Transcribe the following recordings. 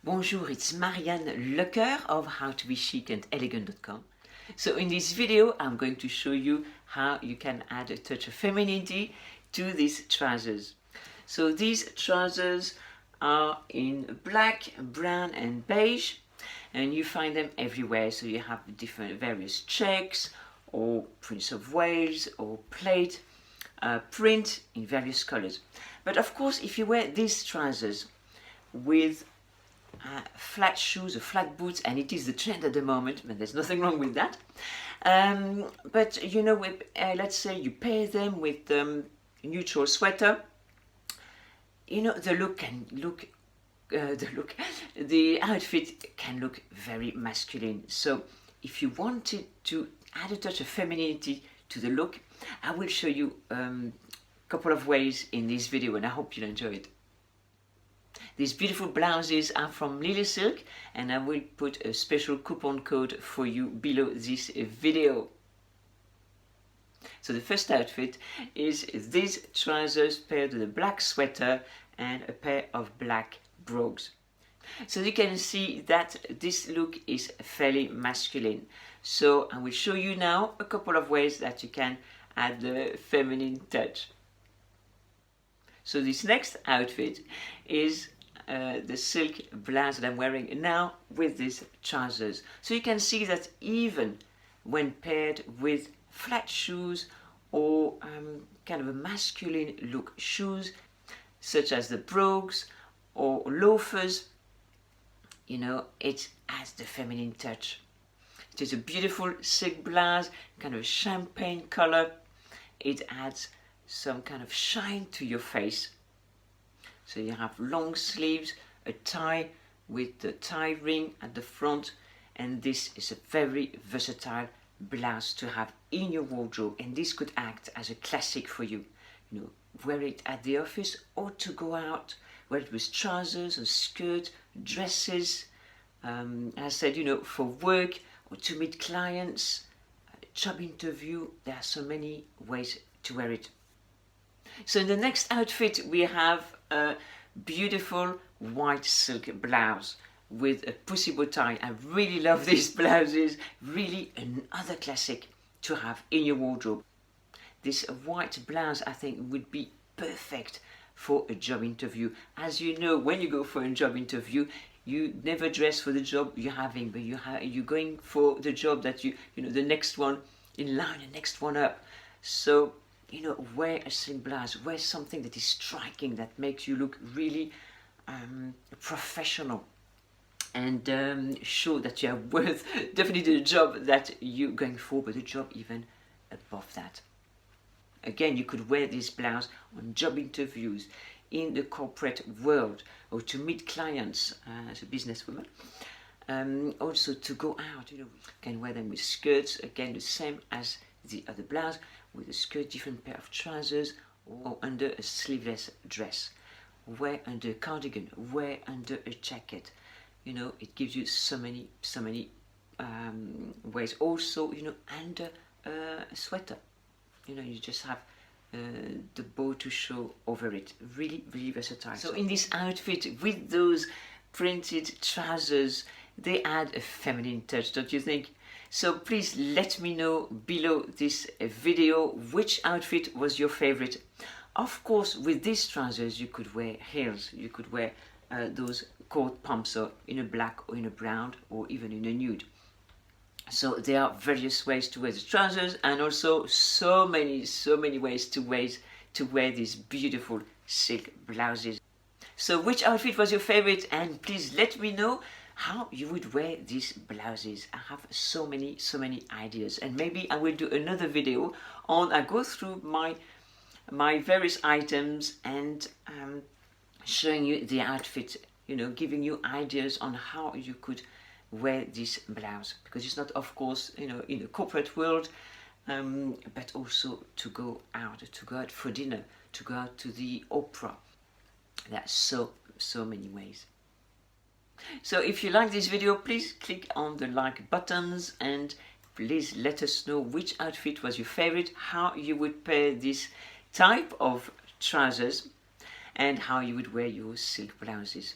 Bonjour, it's Marianne Lecker of howtobechic-and-elegant.com. So in this video I'm going to show you how you can add a touch of femininity to these trousers. So these trousers are in black, brown and beige, and you find them everywhere. So you have different various checks or Prince of Wales or plaid print in various colors. But of course, if you wear these trousers with flat shoes or flat boots, and it is the trend at the moment, but there's nothing wrong with that. But you know, with, let's say you pair them with neutral sweater, you know, the outfit can look very masculine. So if you wanted to add a touch of femininity to the look, I will show you a couple of ways in this video, and I hope you'll enjoy it. These beautiful blouses are from Lilysilk, and I will put a special coupon code for you below this video. So the first outfit is these trousers paired with a black sweater and a pair of black brogues. So you can see that this look is fairly masculine. So I will show you now a couple of ways that you can add the feminine touch. So this next outfit is the silk blouse that I'm wearing now with these trousers. So you can see that even when paired with flat shoes or kind of a masculine look shoes, such as the brogues or loafers, you know, it adds the feminine touch. It is a beautiful silk blouse, kind of a champagne color. It adds some kind of shine to your face. So you have long sleeves, a tie with the tie ring at the front, and this is a very versatile blouse to have in your wardrobe, and this could act as a classic for you. You know, wear it at the office or to go out, wear it with trousers or skirt, dresses, as I said, you know, for work or to meet clients, job interview. There are so many ways to wear it. So in the next outfit we have a beautiful white silk blouse with a pussy bow tie. I really love these blouses, really another classic to have in your wardrobe. This white blouse I think would be perfect for a job interview. As you know, when you go for a job interview, you never dress for the job you're having, but you're going for the job that you know, the next one in line, the next one up. So you know, wear a silk blouse, wear something that is striking, that makes you look really professional, and show that you are worth definitely the job that you're going for, but the job even above that. Again, you could wear this blouse on job interviews, in the corporate world, or to meet clients as a businesswoman. Also to go out, you know, you can wear them with skirts, again the same as the other blouse, with a skirt, different pair of trousers, or under a sleeveless dress. Wear under a cardigan, wear under a jacket. You know, it gives you so many ways. Also, you know, under a sweater. You know, you just have the bow to show over it. Really, really versatile. So in this outfit, with those printed trousers, they add a feminine touch, don't you think? So please let me know below this video which outfit was your favorite. Of course, with these trousers you could wear heels, you could wear those coat pumps, or in a black or in a brown or even in a nude. So there are various ways to wear the trousers, and also so many ways to wear these beautiful silk blouses. So which outfit was your favorite, and please let me know how you would wear these blouses. I have so many ideas, and maybe I will do another video on, I go through my various items and showing you the outfit, you know, giving you ideas on how you could wear this blouse, because it's not, of course, you know, in the corporate world, but also to go out for dinner, to go out to the opera. There are so many ways. So if you like this video, please click on the like buttons, and please let us know which outfit was your favorite, how you would pair this type of trousers, and how you would wear your silk blouses.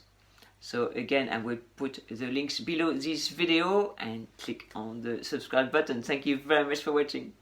So again, I will put the links below this video and click on the subscribe button. Thank you very much for watching.